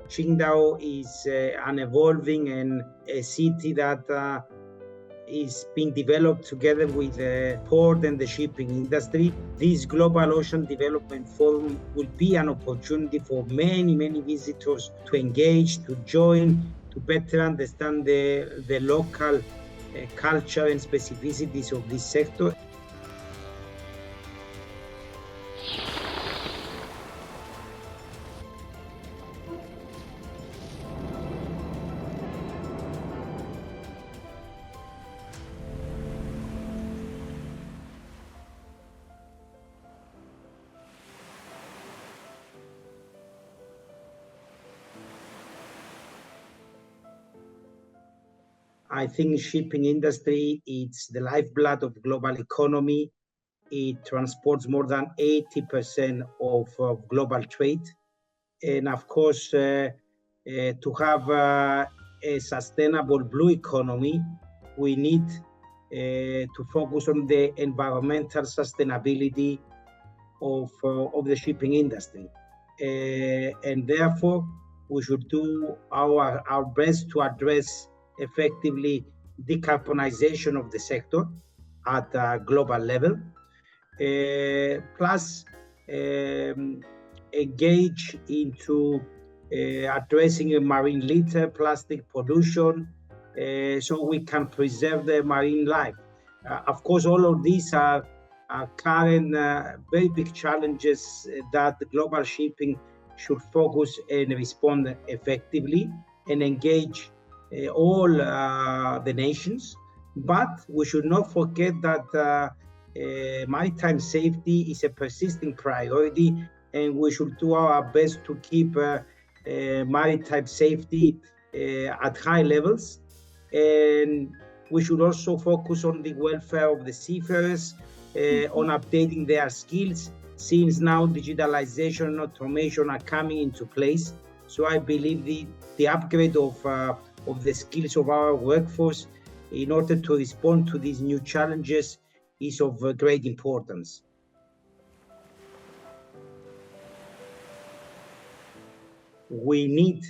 Qingdao is an evolving and a city that is being developed together with the port and the shipping industry. This Global Ocean Development Forum will be an opportunity for many, many visitors to engage, to join, to better understand the local culture and specificities of this sector. I think shipping industry, it's the lifeblood of global economy. It transports more than 80% of global trade. And of course, to have a sustainable blue economy, we need to focus on the environmental sustainability of the shipping industry. And therefore, we should do our best to address effectively decarbonization of the sector at a global level, plus engage into addressing marine litter, plastic pollution, so we can preserve the marine life. Of course, all of these are current very big challenges that global shipping should focus and respond effectively and engage all the nations. But we should not forget that maritime safety is a persisting priority, and we should do our best to keep maritime safety at high levels. And we should also focus on the welfare of the seafarers, on updating their skills, since now digitalization and automation are coming into place. So I believe the upgrade of the skills of our workforce in order to respond to these new challenges is of great importance. We need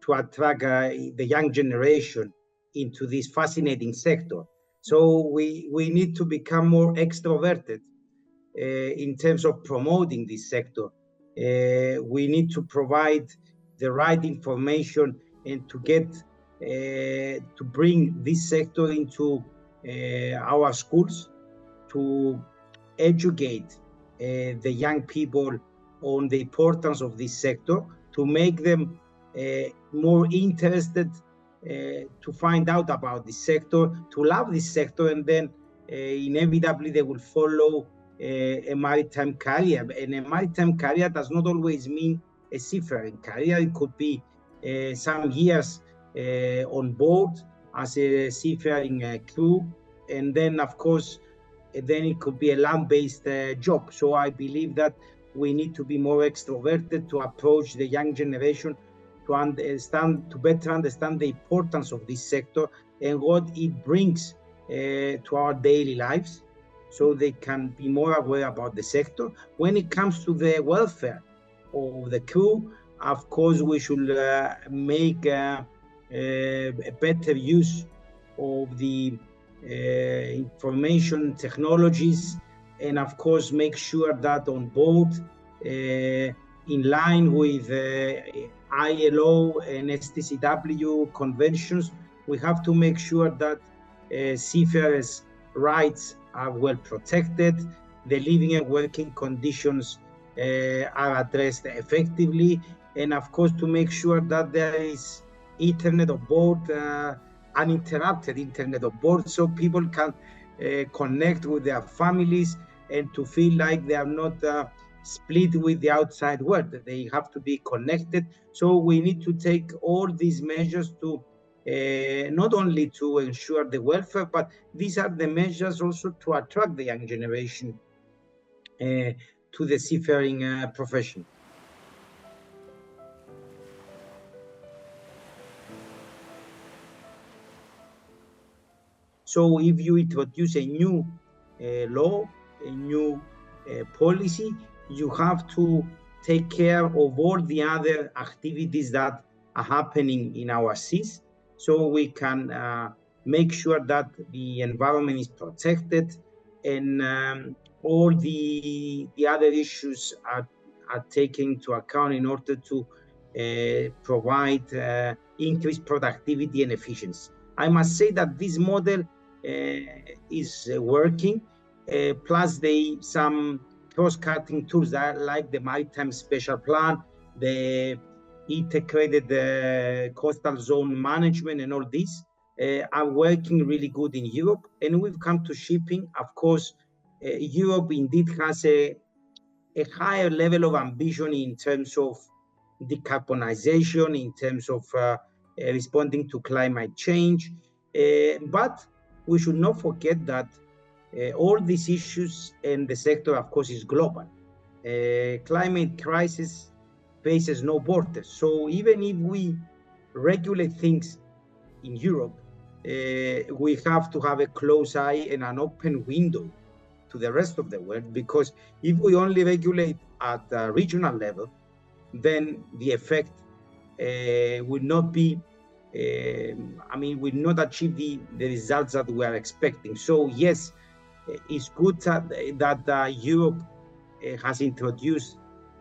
to attract the young generation into this fascinating sector. So we need to become more extroverted in terms of promoting this sector. We need to provide the right information and to get to bring this sector into our schools, to educate the young people on the importance of this sector, to make them more interested to find out about this sector, to love this sector, and then inevitably they will follow a maritime career. And a maritime career does not always mean a seafaring career. It could be some years on board as a seafaring crew, and then of course then it could be a land-based job. So I believe that we need to be more extroverted to approach the young generation to better understand the importance of this sector and what it brings to our daily lives, so they can be more aware about the sector. When it comes to the welfare of the crew, of course we should make a better use of the information technologies, and of course make sure that on board, in line with ILO and STCW conventions, we have to make sure that seafarers' rights are well protected, the living and working conditions are addressed effectively, and of course to make sure that there is internet on board, uninterrupted internet on board, so people can connect with their families and to feel like they are not split with the outside world. They have to be connected. So we need to take all these measures to not only to ensure the welfare, but these are the measures also to attract the young generation to the seafaring profession. So if you introduce a new law, a new policy, you have to take care of all the other activities that are happening in our seas, so we can make sure that the environment is protected, and all the other issues are taken into account in order to provide increased productivity and efficiency. I must say that this model is working, plus some cross-cutting tools that, like the Maritime Special Plan, the integrated coastal zone management, and all these are working really good in Europe. And we've come to shipping. Of course, Europe indeed has a higher level of ambition in terms of decarbonization, in terms of responding to climate change. But we should not forget that all these issues, and the sector, of course, is global. Climate crisis faces no borders. So even if we regulate things in Europe, we have to have a close eye and an open window to the rest of the world, because if we only regulate at a regional level, then the effect will not be, will not achieve the results that we are expecting. So yes, it's good that Europe has introduced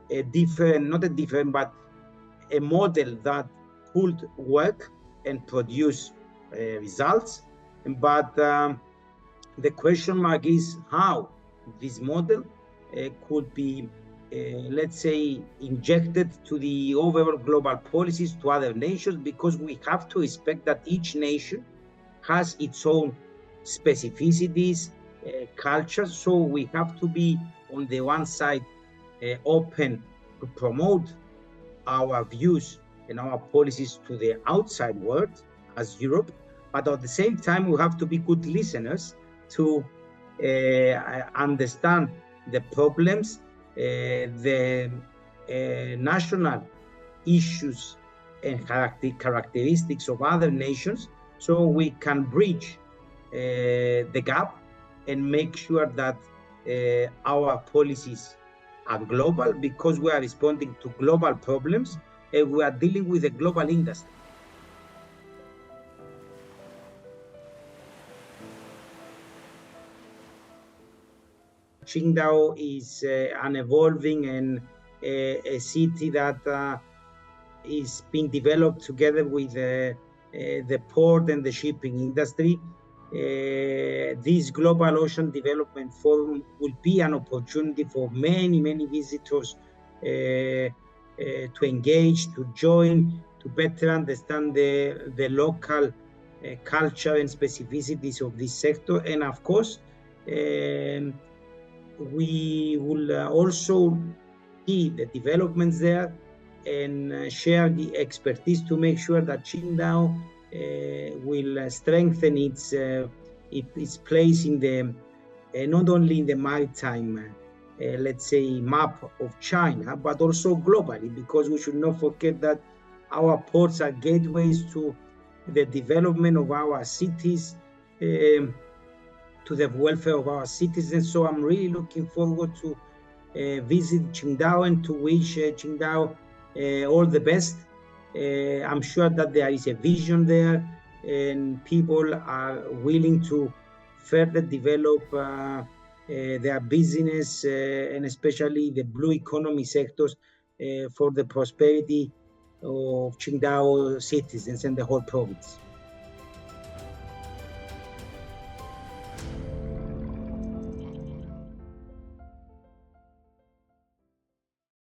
a different, not a different, but a model that could work and produce results. But the question mark is how this model could be, let's say, injected to the overall global policies to other nations, because we have to respect that each nation has its own specificities, cultures. So we have to be, on the one side, open to promote our views and our policies to the outside world as Europe, but at the same time, we have to be good listeners to understand the problems, the national issues and characteristics of other nations, so we can bridge the gap and make sure that our policies are global, because we are responding to global problems and we are dealing with a global industry. Qingdao is an evolving and a city that is being developed together with the port and the shipping industry. This Global Ocean Development Forum will be an opportunity for many, many visitors to engage, to join, to better understand the local culture and specificities of this sector. And of course, we will also see the developments there and share the expertise to make sure that Qingdao will strengthen its place in the not only in the maritime, let's say, map of China, but also globally, because we should not forget that our ports are gateways to the development of our cities, to the welfare of our citizens. So I'm really looking forward to visit Qingdao and to wish Qingdao all the best. I'm sure that there is a vision there, and people are willing to further develop their business, and especially the blue economy sectors, for the prosperity of Qingdao citizens and the whole province.